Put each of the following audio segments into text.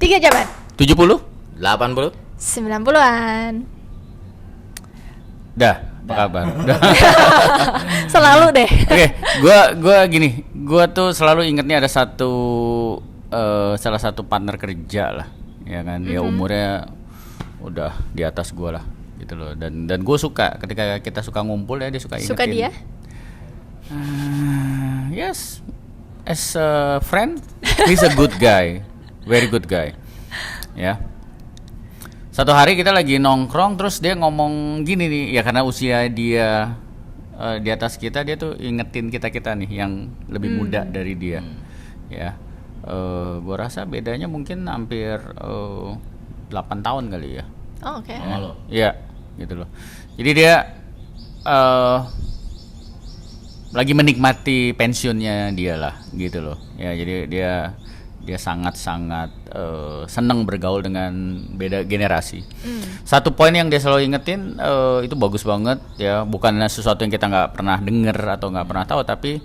3 jaman. 70? 80? 90-an. Dah, apa kabar? Dah. Selalu deh. Oke, gua gini, gua tuh selalu ingetnya ada salah satu partner kerja lah, ya kan? Dia umurnya udah di atas gua lah, gitu loh. Dan gue suka ketika kita suka ngumpul ya, dia suka ingetin. Suka dia? Yes, as a friend, he's a good guy, very good guy. Ya. Satu hari kita lagi nongkrong, terus dia ngomong gini nih, ya karena usia dia di atas kita, dia tuh ingetin kita nih yang lebih muda dari dia. Ya, gue rasa bedanya mungkin hampir 8 tahun kali ya. Oh, oke. Iya, gitu loh. Jadi dia lagi menikmati pensiunnya dia lah, gitu loh. Ya, jadi dia sangat-sangat senang bergaul dengan beda generasi. Satu poin yang dia selalu ingetin itu bagus banget ya, bukan sesuatu yang kita nggak pernah denger atau nggak pernah tahu, tapi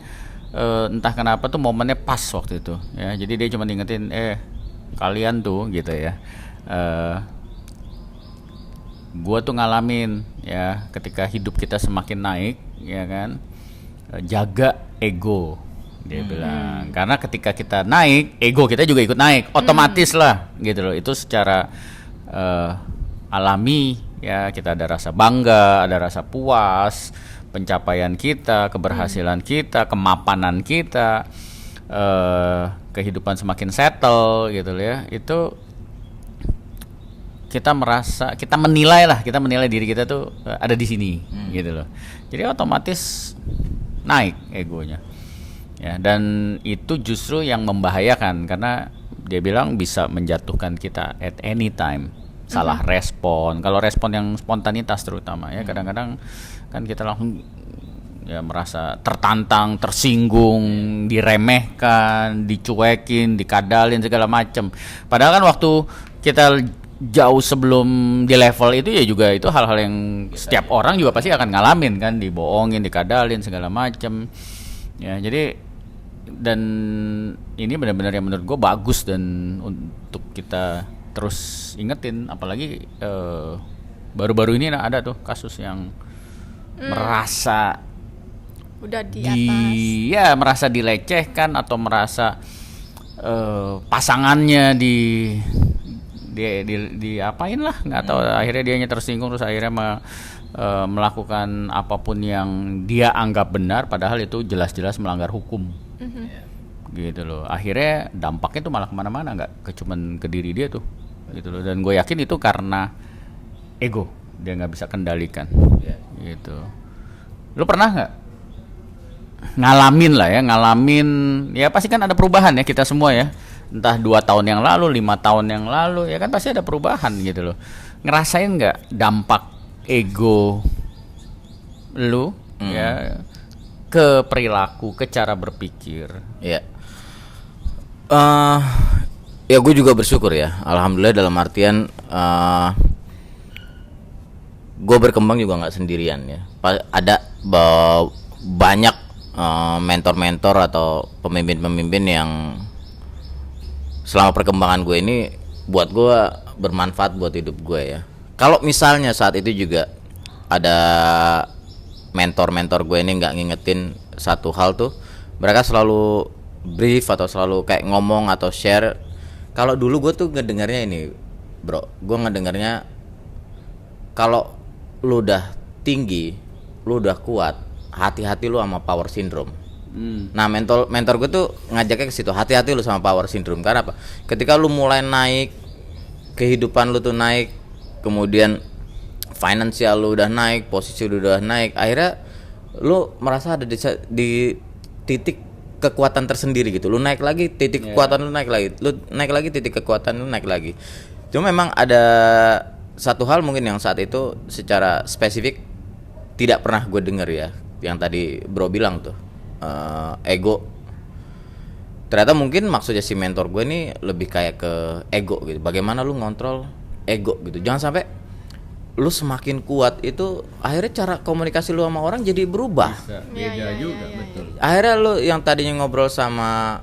entah kenapa tuh momennya pas waktu itu ya. Jadi dia cuma ingetin kalian tuh gitu ya, gua tuh ngalamin ya ketika hidup kita semakin naik ya kan, jaga ego. Dia bilang, karena ketika kita naik, ego kita juga ikut naik, otomatis lah, gitu loh. Itu secara alami, ya kita ada rasa bangga, ada rasa puas, pencapaian kita, keberhasilan kita, kemapanan kita, kehidupan semakin settle, gitu loh ya. Itu kita merasa, kita menilai diri kita tuh ada di sini, gitu loh. Jadi otomatis naik egonya. Ya, dan itu justru yang membahayakan karena dia bilang bisa menjatuhkan kita at any time. Salah respon. Kalau respon yang spontanitas terutama ya, kadang-kadang kan kita langsung ya merasa tertantang, tersinggung, diremehkan, dicuekin, dikadalin segala macam. Padahal kan waktu kita jauh sebelum di level itu ya juga itu hal-hal yang setiap orang juga pasti akan ngalamin kan, dibohongin, dikadalin segala macam. Ya, jadi dan ini benar-benar yang menurut gue bagus dan untuk kita terus ingetin, apalagi baru-baru ini ada tuh kasus yang merasa udah di atas. Ya merasa dilecehkan atau merasa pasangannya di apain lah, nggak tahu, akhirnya dianya tersinggung, terus akhirnya melakukan apapun yang dia anggap benar padahal itu jelas-jelas melanggar hukum. Gitu loh. Akhirnya dampaknya tuh malah kemana-mana, nggak cuman ke diri dia tuh, gitu loh. Dan gue yakin itu karena ego, dia nggak bisa kendalikan. Gitu. Lu pernah nggak ngalamin ya pasti kan ada perubahan ya, kita semua ya, entah 2 tahun yang lalu, 5 tahun yang lalu, ya kan pasti ada perubahan gitu loh. Ngerasain nggak dampak ego lu ya ke perilaku, ke cara berpikir? Ya, ya gue juga bersyukur ya, alhamdulillah, dalam artian gue berkembang juga nggak sendirian ya. Ada banyak mentor-mentor atau pemimpin-pemimpin yang selama perkembangan gue ini buat gue bermanfaat buat hidup gue ya. Kalau misalnya saat itu juga ada mentor-mentor gue ini nggak ngingetin satu hal tuh, mereka selalu brief atau selalu kayak ngomong atau share. Kalau dulu gue tuh ngedengarnya ini, bro, gue ngedengarnya kalau lu udah tinggi, lu udah kuat, hati-hati lu sama power syndrome. Nah, mentor gue tuh ngajaknya ke situ, hati-hati lu sama power syndrome. Karena apa? Ketika lu mulai naik, kehidupan lu tuh naik, kemudian finansial lu udah naik, posisi lu udah naik, akhirnya lu merasa ada di titik kekuatan tersendiri gitu. Lu naik lagi, titik kekuatan lu naik lagi. Lu naik lagi, titik kekuatan lu naik lagi. Cuma memang ada satu hal mungkin yang saat itu secara spesifik tidak pernah gue denger ya, yang tadi bro bilang tuh, ego. Ternyata mungkin maksudnya si mentor gue ini lebih kayak ke ego gitu. Bagaimana lu ngontrol ego gitu. Jangan sampai lu semakin kuat itu akhirnya cara komunikasi lu sama orang jadi berubah. Beda juga, betul. Akhirnya lu yang tadinya ngobrol sama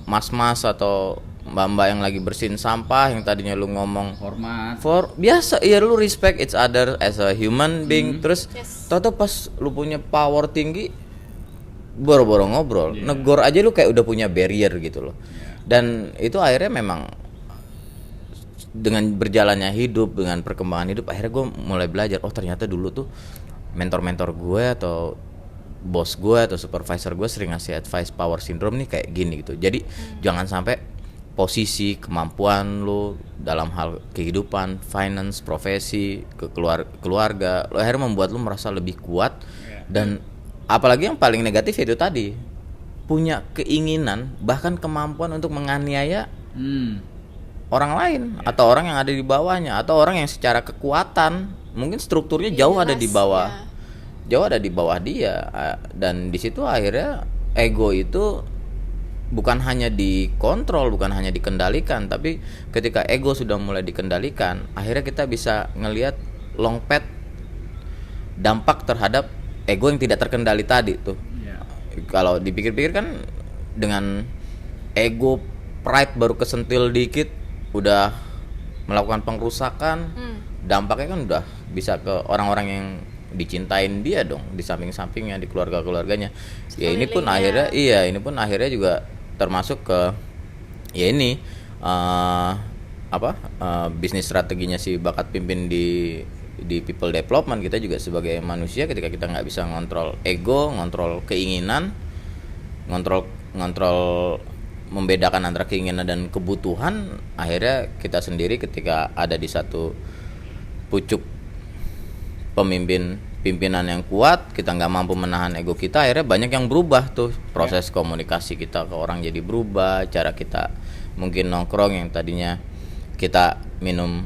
mas-mas atau mbak-mbak yang lagi bersihin sampah yang tadinya lu ngomong Hormat. biasa, ya lu respect each other as a human being, terus Yes. tau pas lu punya power tinggi boro-boro ngobrol, negor aja lu kayak udah punya barrier gitu loh. Dan itu akhirnya memang dengan berjalannya hidup, dengan perkembangan hidup, akhirnya gue mulai belajar, oh ternyata dulu tuh mentor-mentor gue atau bos gue atau supervisor gue sering ngasih advice power syndrome nih kayak gini gitu. Jadi jangan sampai posisi kemampuan lo dalam hal kehidupan, finance, profesi, keluarga, lo akhirnya membuat lo merasa lebih kuat. Dan apalagi yang paling negatif itu tadi, punya keinginan bahkan kemampuan untuk menganiaya orang lain atau orang yang ada di bawahnya, atau orang yang secara kekuatan mungkin strukturnya jauh ada di bawah, jauh ada di bawah dia. Dan di situ akhirnya ego itu bukan hanya dikontrol, bukan hanya dikendalikan, tapi ketika ego sudah mulai dikendalikan, akhirnya kita bisa ngelihat long path dampak terhadap ego yang tidak terkendali tadi tuh. Kalau dipikir-pikir kan, dengan ego pride baru kesentil dikit udah melakukan pengrusakan, dampaknya kan udah bisa ke orang-orang yang dicintain dia dong, di samping-sampingnya, di keluarga-keluarganya. Ya ini pun akhirnya akhirnya juga termasuk ke ya ini bisnis strateginya si bakat pimpin di people development. Kita juga sebagai manusia, ketika kita nggak bisa ngontrol ego, ngontrol keinginan, ngontrol membedakan antara keinginan dan kebutuhan, akhirnya kita sendiri ketika ada di satu pucuk pimpinan yang kuat, kita nggak mampu menahan ego kita, akhirnya banyak yang berubah tuh. Proses komunikasi kita ke orang jadi berubah, cara kita mungkin nongkrong yang tadinya kita minum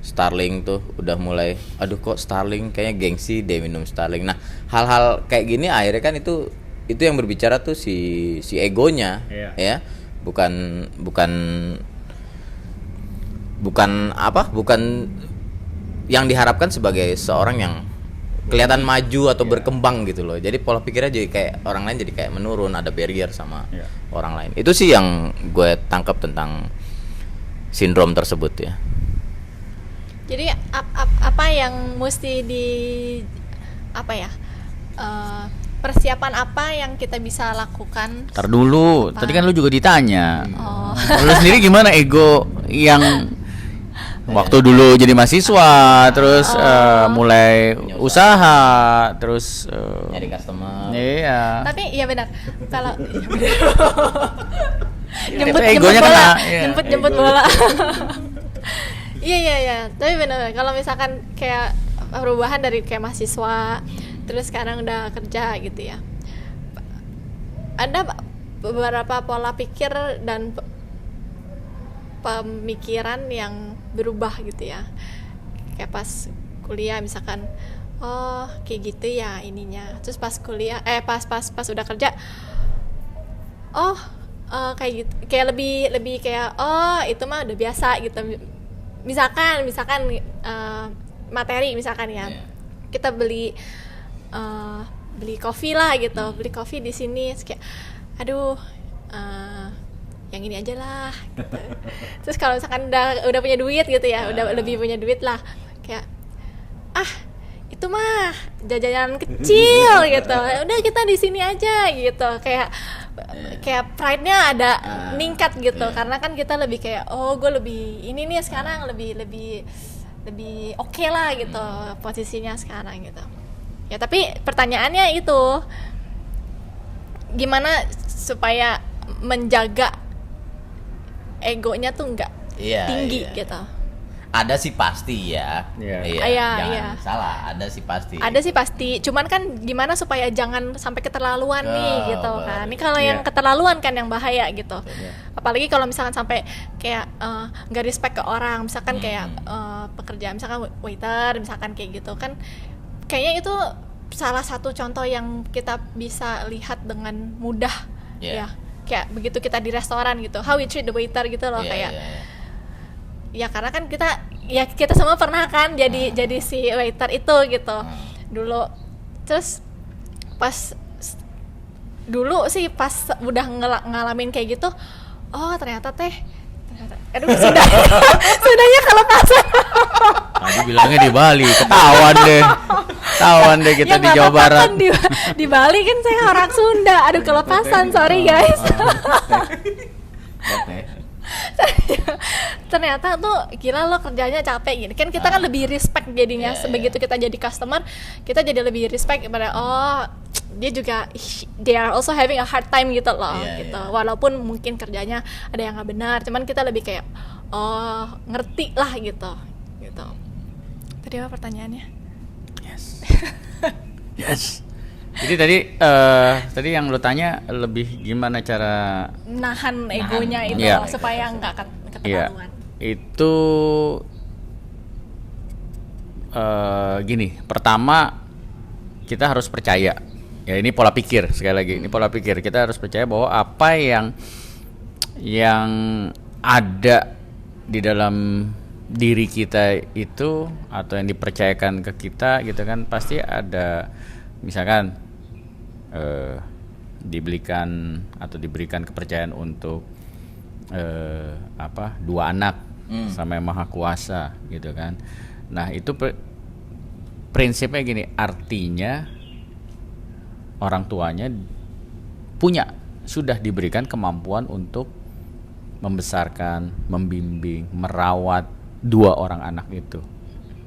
Starling tuh udah mulai, aduh kok Starling kayaknya gengsi deh minum Starling. Nah, hal-hal kayak gini akhirnya kan itu yang berbicara tuh si egonya, ya. Bukan yang diharapkan sebagai seorang yang kelihatan maju atau berkembang gitu loh. Jadi pola pikirnya jadi kayak orang lain, jadi kayak menurun, ada barrier sama orang lain. Itu sih yang gue tangkap tentang sindrom tersebut ya. Jadi apa yang mesti persiapan apa yang kita bisa lakukan? Ntar dulu, tadi kan lu juga ditanya. Lu sendiri gimana ego yang waktu dulu jadi mahasiswa, terus mulai usaha, terus Nyari customer. Iya. Tapi iya benar. Kalau egonya kena, jemput bola. Iya. Tapi benar, kalau misalkan kayak perubahan dari kayak mahasiswa terus sekarang udah kerja gitu ya, ada beberapa pola pikir dan pemikiran yang berubah gitu ya. Kayak pas kuliah misalkan, oh kayak gitu ya ininya. Terus pas kuliah pas udah kerja, kayak gitu, kayak lebih kayak oh itu mah udah biasa gitu. Misalkan materi misalkan ya, kita beli kopi lah gitu, beli kopi di sini, terus kayak aduh yang ini aja lah gitu. Terus kalau misalkan udah punya duit gitu ya, udah lebih punya duit lah, kayak itu mah jajanan kecil gitu, udah kita di sini aja gitu. Kayak pride-nya ada meningkat gitu, karena kan kita lebih kayak gue lebih ini nih sekarang, lebih oke lah gitu posisinya sekarang gitu ya. Tapi pertanyaannya itu gimana supaya menjaga egonya tuh nggak tinggi gitu. Ada sih pasti ya. Jangan salah, ada sih pasti. Ada sih pasti. Cuman kan gimana supaya jangan sampai keterlaluan nih gitu kan. Ini kalau yang keterlaluan kan yang bahaya gitu. Apalagi kalau misalkan sampai kayak nggak respect ke orang, misalkan kayak pekerjaan misalkan waiter, misalkan kayak gitu kan. Kayaknya itu salah satu contoh yang kita bisa lihat dengan mudah ya. Kayak begitu kita di restoran gitu, how we treat the waiter gitu loh, ya karena kan kita semua pernah kan jadi si waiter itu gitu dulu. Terus dulu sih pas udah ngalamin kayak gitu, oh ternyata Aduh, sudahnya kelepasan. Tadi bilangnya di Bali, ketahuan deh kita Ya, di nggak Jawa apa-apa Barat. kan, di Bali kan saya orang Sunda. Aduh, kelepasan, sorry guys. Ternyata tuh gila lo kerjanya capek gini kan, kita kan lebih respect jadinya. Sebegitu kita jadi customer, kita jadi lebih respect kepada dia juga they are also having a hard time gitu loh, gitu. Walaupun mungkin kerjanya ada yang nggak benar, cuman kita lebih kayak ngerti lah gitu. Tadi apa pertanyaannya? Yes. Jadi tadi yang lu tanya lebih gimana cara Nahan egonya itu Iya. loh, supaya nggak Iya, keterlaluan. itu gini. Pertama kita harus percaya. Ya ini pola pikir sekali lagi. Ini pola pikir. Kita harus percaya bahwa apa yang ada di dalam diri kita itu atau yang dipercayakan ke kita gitu kan, pasti ada, misalkan diberikan kepercayaan untuk 2 anak sama Yang Maha Kuasa gitu kan. Nah itu prinsipnya gini, artinya orang tuanya sudah diberikan kemampuan untuk membesarkan, membimbing, merawat 2 orang anak itu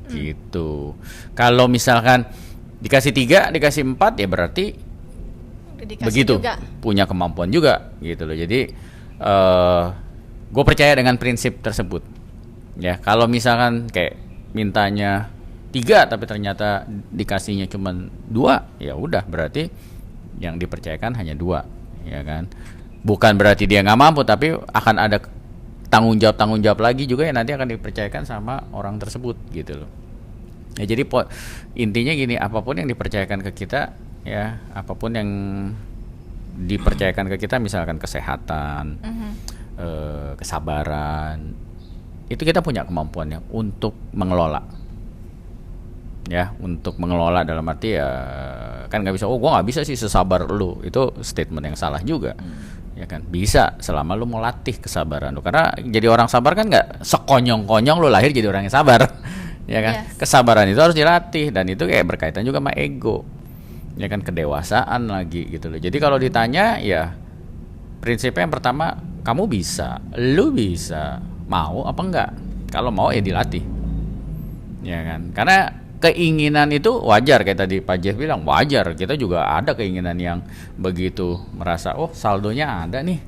gitu. Kalau misalkan dikasih 3, dikasih 4 ya berarti Dikasih begitu juga. punya kemampuan juga gitu loh. Jadi gue percaya dengan prinsip tersebut ya. Kalau misalkan kayak mintanya 3 tapi ternyata dikasihnya cuma 2, ya udah berarti yang dipercayakan hanya 2 ya kan. Bukan berarti dia nggak mampu, tapi akan ada tanggung jawab lagi juga yang nanti akan dipercayakan sama orang tersebut gitu loh. Ya jadi intinya gini, apapun yang dipercayakan ke kita ya, apapun yang dipercayakan ke kita, misalkan kesehatan, kesabaran, itu kita punya kemampuannya untuk mengelola. Ya, untuk mengelola dalam arti ya kan nggak bisa, gua nggak bisa sih sesabar lu, itu statement yang salah juga. Ya kan, bisa selama lu mau latih kesabaran lu, karena jadi orang sabar kan nggak sekonyong-konyong lu lahir jadi orang yang sabar. Ya kan, kesabaran itu harus dilatih, dan itu kayak berkaitan juga sama ego, ya kan, kedewasaan lagi gitu loh. Jadi kalau ditanya ya prinsipnya yang pertama, kamu bisa, lu bisa, mau apa enggak? Kalau mau ya dilatih, ya kan, karena keinginan itu wajar, kayak tadi Pak Jeff bilang wajar. Kita juga ada keinginan yang begitu merasa, saldonya ada nih,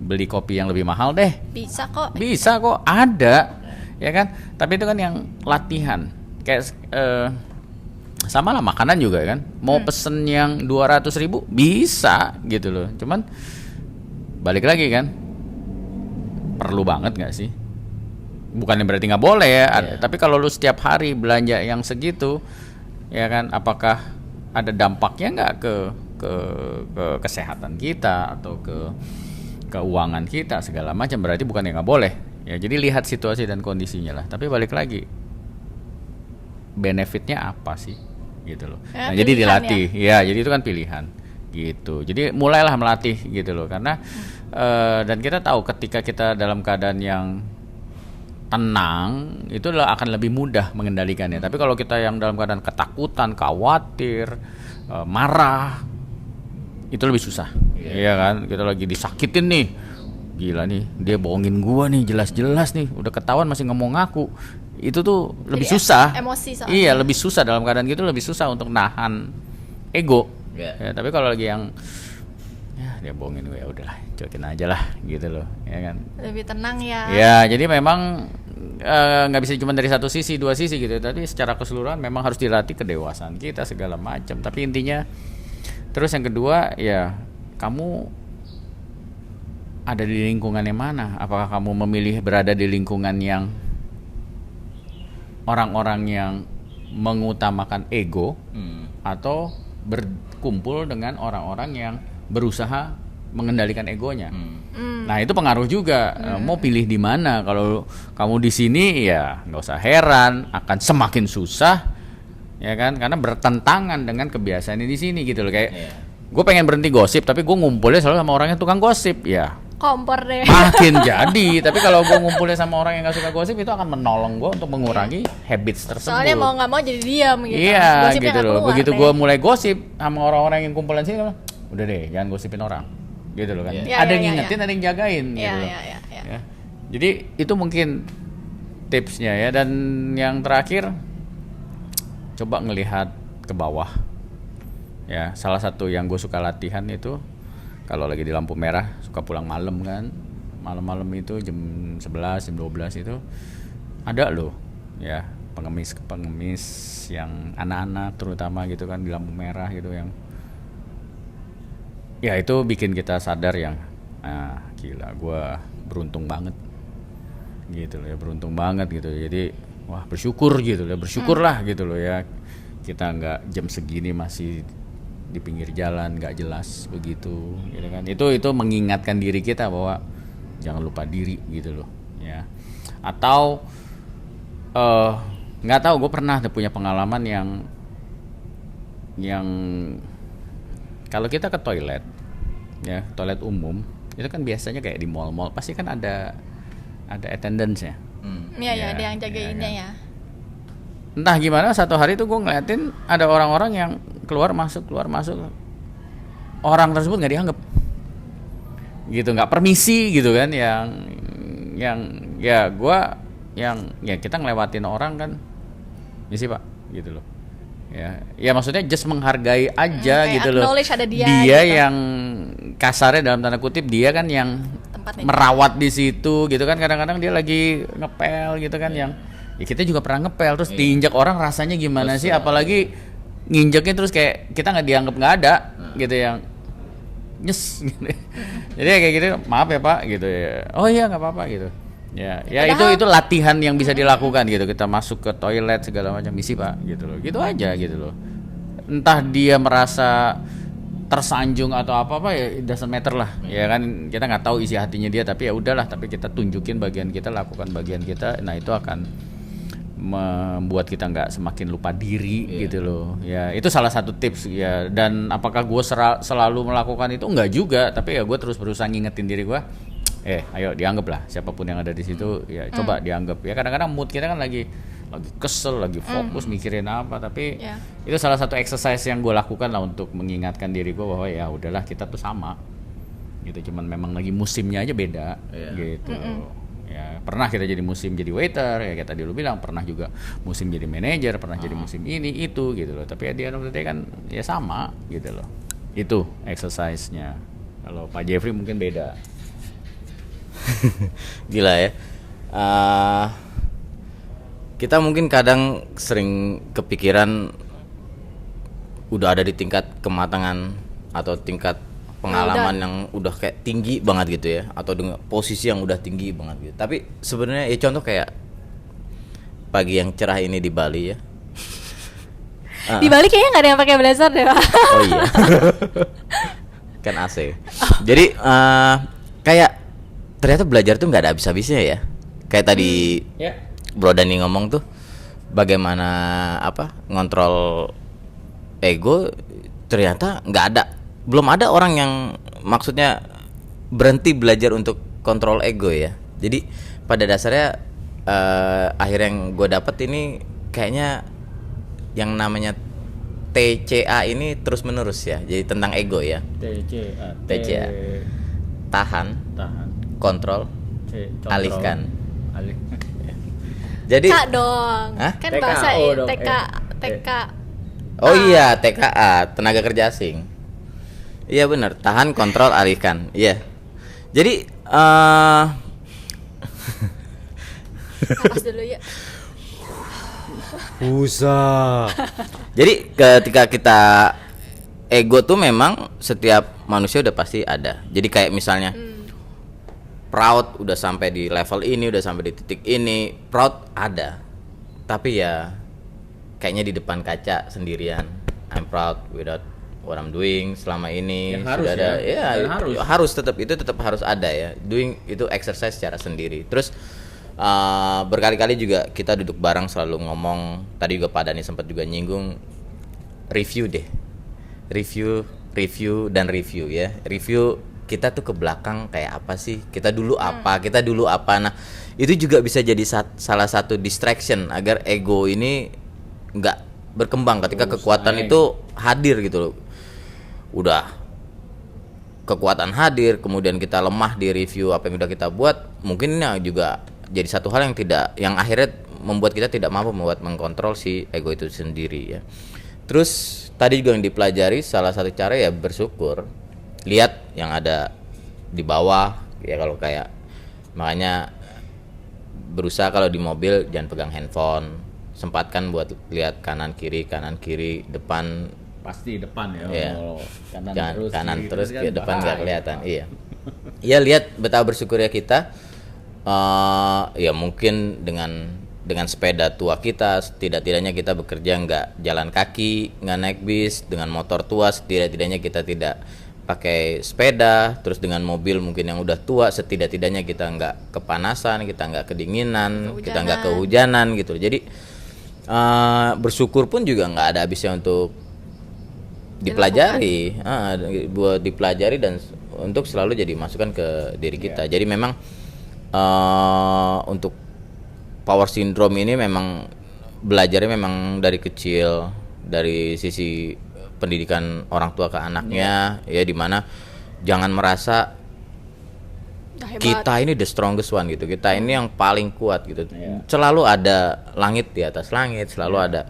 beli kopi yang lebih mahal deh, Bisa kok, ada, ya kan. Tapi itu kan yang latihan, kayak sama lah makanan juga kan. Mau pesen yang 200.000 bisa gitu loh, cuman balik lagi kan, perlu banget nggak sih? Bukannya berarti nggak boleh ya, tapi kalau lu setiap hari belanja yang segitu, ya kan, apakah ada dampaknya nggak ke kesehatan kita atau ke keuangan kita segala macam? Berarti bukannya nggak boleh ya. Jadi lihat situasi dan kondisinya lah. Tapi balik lagi, benefitnya apa sih gitu loh. Ya, Nah, jadi dilatih ya. jadi itu kan pilihan gitu. Jadi mulailah melatih gitu loh, karena dan kita tahu ketika kita dalam keadaan yang tenang itu akan lebih mudah mengendalikannya. Tapi kalau kita yang dalam keadaan ketakutan, khawatir, marah, itu lebih susah. Iya kan, kita lagi disakitin nih, gila nih, dia bohongin gua nih, jelas-jelas nih, udah ketahuan masih ngomong ngaku. Itu tuh lebih susah. Emosi soalnya. Iya, lebih susah dalam keadaan gitu, lebih susah untuk nahan ego. Ya, tapi kalau lagi yang dia bohongin gue, ya udahlah, cuekin aja lah gitu loh, ya kan. Lebih tenang ya. Ya, jadi memang nggak bisa cuma dari satu sisi, 2 sisi gitu. Tapi secara keseluruhan memang harus dilatih kedewasaan kita segala macam. Tapi intinya, terus yang kedua ya, kamu ada di lingkungan yang mana? Apakah kamu memilih berada di lingkungan yang orang-orang yang mengutamakan ego, atau berkumpul dengan orang-orang yang berusaha mengendalikan egonya? Nah itu pengaruh juga. Mau pilih di mana? Kalau kamu di sini ya nggak usah heran, akan semakin susah, ya kan? Karena bertentangan dengan kebiasaan di sini gitu loh. Kayak gue pengen berhenti gosip, tapi gue ngumpulnya selalu sama orang yang tukang gosip, ya kompor deh. Makin jadi. Tapi kalau gue ngumpulnya sama orang yang nggak suka gosip itu akan menolong gue untuk mengurangi habits tersebut. Soalnya mau nggak mau jadi diam gitu. Iya Gosipnya gitu nggak loh. keluar Begitu deh. gue mulai gosip sama orang-orang yang kumpulan sini, udah deh jangan gosipin orang. Gitu loh kan. Iya, Ada iya, yang iya, ngingetin, ada yang jagain. Iya, Gitu loh. iya, iya, iya. Ya. Jadi itu mungkin tipsnya ya. Dan yang terakhir, coba ngelihat ke bawah. Ya, salah satu yang gue suka latihan itu kalau lagi di lampu merah suka pulang malam kan. Malam-malam itu jam 11, jam 12 itu ada loh ya pengemis yang anak-anak terutama gitu kan di lampu merah gitu yang ya itu bikin kita sadar yang gila gue beruntung banget gitu loh ya, beruntung banget gitu. Jadi wah bersyukur gitu loh, bersyukurlah gitu loh ya, kita nggak jam segini masih di pinggir jalan nggak jelas begitu gitu kan. Itu mengingatkan diri kita bahwa jangan lupa diri gitu loh ya. Atau nggak tahu, gue pernah punya pengalaman yang kalau kita ke toilet ya, toilet umum itu kan biasanya kayak di mall-mall pasti kan ada attendance ya. Iya, Ya, ada yang jagainnya ya ya. Entah gimana satu hari itu gue ngeliatin ada orang-orang yang keluar masuk orang tersebut nggak dianggap gitu, nggak permisi gitu kan, yang ya gue yang ya kita ngelewatin orang kan misi pak gitu loh ya maksudnya just menghargai aja kayak gitu loh. acknowledge ada dia gitu. yang kasarnya dalam tanda kutip dia kan yang Tempatnya merawat di situ gitu kan, kadang-kadang dia lagi ngepel gitu kan yang ya kita juga pernah ngepel terus diinjak orang rasanya gimana sih, apalagi nginjeknya terus kayak kita nggak dianggap nggak ada gitu, yang nyes gitu. Jadi kayak gitu, maaf ya pak gitu ya, oh iya nggak apa-apa gitu ya Padahal, itu latihan yang bisa dilakukan gitu, kita masuk ke toilet segala macam misi pak gitu loh, gitu aja gitu loh. Entah dia merasa tersanjung atau apa ya, it doesn't matter lah ya kan, kita nggak tahu isi hatinya dia, tapi ya udahlah, tapi kita tunjukin bagian kita, lakukan bagian kita, nah itu akan membuat kita nggak semakin lupa diri gitu loh ya. Itu salah satu tips ya. Dan apakah gue selalu melakukan itu? Enggak juga, tapi ya gue terus berusaha ngingetin diri gue, ayo dianggap lah siapapun yang ada di situ ya, coba dianggap ya. Kadang-kadang mood kita kan lagi kesel, lagi fokus mikirin apa, tapi itu salah satu exercise yang gue lakukan lah untuk mengingatkan diri gue bahwa ya udahlah, kita tuh sama gitu, cuman memang lagi musimnya aja beda gitu. Ya, pernah kita jadi musim jadi waiter ya, kayak tadi lu bilang, pernah juga musim jadi manajer, pernah jadi musim ini itu gitu loh, tapi ya di end of the day kan ya sama gitu loh. Itu exercise-nya. Kalau Pak Jeffrey mungkin beda. Gila ya. Kita mungkin kadang sering kepikiran udah ada di tingkat kematangan atau tingkat pengalaman yang udah kayak tinggi banget gitu ya, atau dengan posisi yang udah tinggi banget gitu. Tapi sebenarnya ya contoh kayak pagi yang cerah ini di Bali ya. Di Bali kayaknya nggak ada yang pakai blazer deh pak. Oh iya. Kan AC. Jadi kayak ternyata belajar tuh nggak ada habis-habisnya ya. Kayak tadi Bro Dani ngomong tuh, bagaimana ngontrol ego, ternyata nggak ada. Belum ada orang yang maksudnya berhenti belajar untuk kontrol ego ya. Jadi pada dasarnya akhirnya yang gue dapet ini kayaknya yang namanya TCA ini terus menerus ya. Jadi tentang ego ya. TCA. Tahan, kontrol, alihkan. Jadi TK dong. Hah? Kan TKO bahasa dong, TK. Oh iya, TKA, tenaga kerja asing. Iya benar, tahan, kontrol, alihkan. Iya. Jadi Napas dulu ya. Usah. Jadi ketika kita ego tuh memang setiap manusia udah pasti ada. Jadi kayak misalnya proud udah sampai di level ini, udah sampai di titik ini, proud ada. Tapi ya kayaknya di depan kaca sendirian, I'm proud without what I'm doing selama ini. Ya, harus sudah ada harus tetap harus ada ya. Doing itu exercise secara sendiri. Terus berkali-kali juga kita duduk bareng selalu ngomong, tadi juga Pak Dani sempat juga nyinggung review deh. Review dan review ya. Review kita tuh ke belakang kayak apa sih, kita dulu apa. Nah itu juga bisa jadi salah satu distraction agar ego ini nggak berkembang ketika kekuatan itu hadir gitu loh. Udah kekuatan hadir, kemudian kita lemah di review apa yang udah kita buat, mungkin ini juga jadi satu hal yang akhirnya membuat kita tidak mampu mengkontrol si ego itu sendiri ya. Terus tadi juga yang dipelajari salah satu cara ya bersyukur, lihat yang ada di bawah ya, kalau kayak makanya berusaha kalau di mobil jangan pegang handphone, sempatkan buat lihat kanan kiri depan, pasti depan ya. Iya. Kanan terus kan ke depan nggak kelihatan. Pak. Iya. Iya, lihat betapa bersyukurnya kita. Ya mungkin dengan sepeda tua kita, tidak-tidaknya kita bekerja nggak jalan kaki, nggak naik bis. Dengan motor tua, setidak-tidaknya kita tidak pakai sepeda. Terus dengan mobil mungkin yang udah tua, setidak-tidaknya kita nggak kepanasan, kita nggak kedinginan, kita nggak kehujanan gitu. Jadi bersyukur pun juga nggak ada habisnya untuk dipelajari, buat dipelajari dan untuk selalu jadi masukan ke diri kita. Jadi memang untuk power syndrome ini memang belajarnya memang dari kecil, dari sisi pendidikan orang tua ke anaknya, ya dimana jangan merasa kita ini the strongest one gitu, kita ini yang paling kuat gitu. Selalu ada langit di atas langit, selalu ada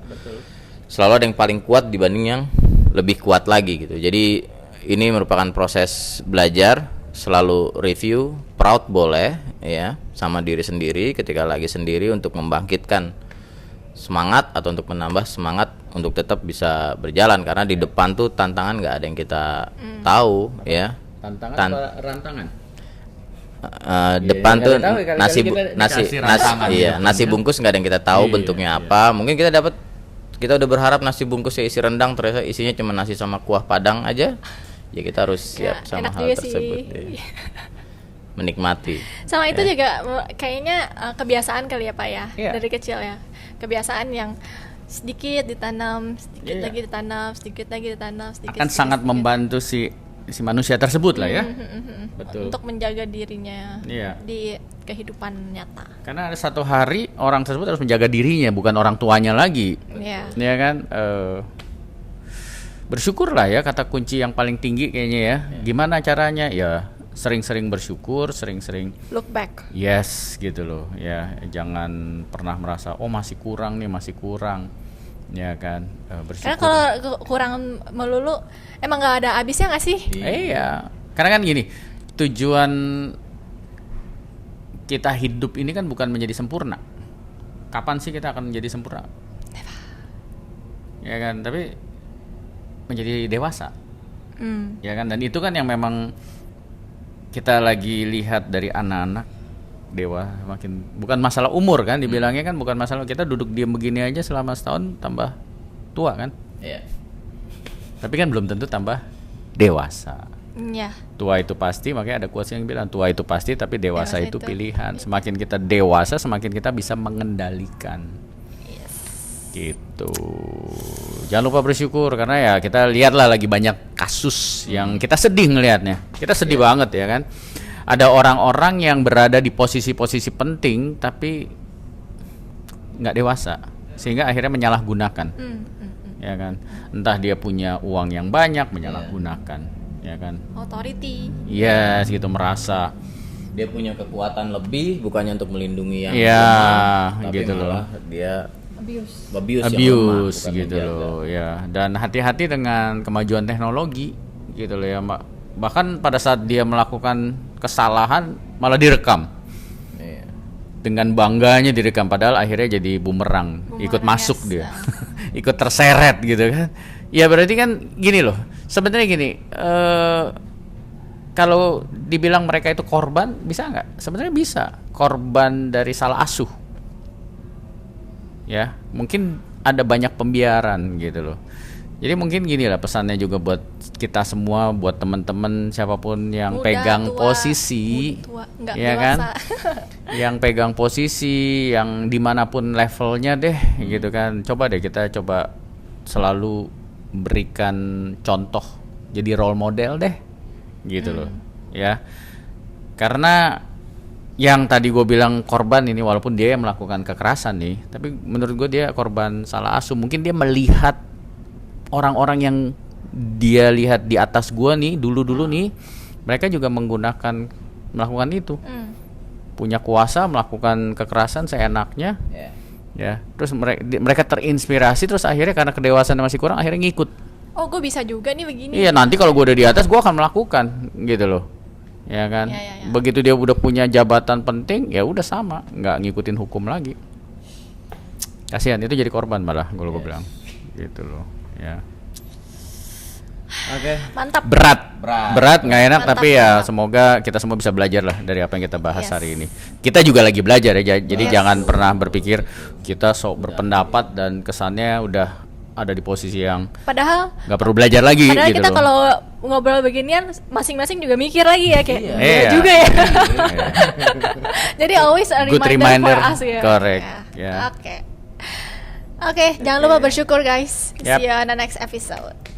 yang paling kuat dibanding yang lebih kuat lagi gitu. Jadi ini merupakan proses belajar, selalu review, proud boleh ya sama diri sendiri ketika lagi sendiri untuk membangkitkan semangat atau untuk menambah semangat untuk tetap bisa berjalan, karena di depan tuh tantangan nggak ada yang kita tahu ya. Tantangan apa rantangan? Depan tuh ya. nasi bungkus nggak ada yang kita tahu bentuknya apa. Mungkin kita udah berharap nasi bungkusnya isi rendang, ternyata isinya cuma nasi sama kuah padang aja. Ya kita harus siap sama hal tersebut. Menikmati. Sama itu juga kayaknya kebiasaan kali ya Pak ya, dari kecil ya. Kebiasaan yang sedikit ditanam, sedikit lagi ditanam, sedikit lagi ditanam, akan sangat membantu si manusia tersebut lah ya. Betul. Untuk menjaga dirinya di kehidupan nyata. Karena ada satu hari orang tersebut harus menjaga dirinya, bukan orang tuanya lagi. Ya kan. Bersyukurlah ya, kata kunci yang paling tinggi kayaknya ya. Gimana caranya? Ya sering-sering bersyukur, sering-sering look back. Yes, gitu loh. Ya, jangan pernah merasa masih kurang, ya kan. Bersyukur. Karena kalau kurang melulu, emang nggak ada habisnya nggak sih? Iya. Karena kan gini, tujuan kita hidup ini kan bukan menjadi sempurna. Kapan sih kita akan menjadi sempurna? Ya kan, tapi menjadi dewasa. Ya kan, dan itu kan yang memang kita lagi lihat dari anak-anak makin, bukan masalah umur kan dibilangnya kan, bukan masalah kita duduk diam begini aja selama setahun tambah tua kan. Tapi kan belum tentu tambah dewasa. Tua itu pasti, makanya ada quotes yang bilang tua itu pasti tapi dewasa itu pilihan. Semakin kita dewasa semakin kita bisa mengendalikan. Gitu. Jangan lupa bersyukur, karena ya kita lihatlah lagi banyak kasus yang kita sedih ngelihatnya. Kita sedih banget ya kan. Ada orang-orang yang berada di posisi-posisi penting tapi nggak dewasa, sehingga akhirnya menyalahgunakan. Ya kan. Entah dia punya uang yang banyak, menyalahgunakan, ya kan. Authority. Yes, gitu, merasa dia punya kekuatan lebih bukannya untuk melindungi yang lemah, tapi gitu malah loh. Dia abuse gitu loh ya. Dan hati-hati dengan kemajuan teknologi gitu loh ya, Mbak. Bahkan pada saat dia melakukan kesalahan malah direkam. Dengan bangganya direkam, padahal akhirnya jadi bumerang ikut masuk dia. Ikut terseret gitu kan. Ya berarti kan gini loh. Sebenarnya gini, kalau dibilang mereka itu korban, bisa nggak? Sebenarnya bisa. Korban dari salah asuh. Ya, mungkin ada banyak pembiaran gitu loh. Jadi mungkin gini lah pesannya juga buat kita semua, buat teman-teman siapapun yang pegang posisi, ya kan, yang pegang posisi, yang dimanapun levelnya deh, gitu kan. Coba deh kita coba selalu berikan contoh, jadi role model deh, gitu loh. ya. Karena yang tadi gue bilang korban ini, walaupun dia yang melakukan kekerasan nih, tapi menurut gue dia korban salah asuh. Mungkin dia melihat orang-orang yang dia lihat di atas gue nih dulu nih, mereka juga melakukan itu, punya kuasa melakukan kekerasan seenaknya, ya. Terus mereka terinspirasi, terus akhirnya karena kedewasaan masih kurang, akhirnya ngikut. Oh, gue bisa juga nih begini. Iya, nanti kalau gue udah di atas, gue akan melakukan, gitu loh. Ya kan, Ya. begitu dia udah punya jabatan penting, ya udah sama, nggak ngikutin hukum lagi. Kasihan, itu jadi korban malah, gue bilang, gitu loh. Ya. Oke. Mantap. Berat, nggak enak, Mantap, tapi ya mantap. semoga kita semua bisa belajar lah dari apa yang kita bahas Yes. hari ini. Kita juga lagi belajar ya, jadi Yes. jangan pernah berpikir kita sok berpendapat dan kesannya udah ada di posisi yang Padahal nggak perlu belajar lagi, Padahal gitu kita loh. kalau ngobrol beginian masing-masing juga mikir lagi ya kayak Iya. iya Iya. juga ya. Iya. Jadi always a Good reminder, reminder, for us ya. correct, Ya. ya. Oke, jangan lupa bersyukur guys. Yap. See you on the next episode.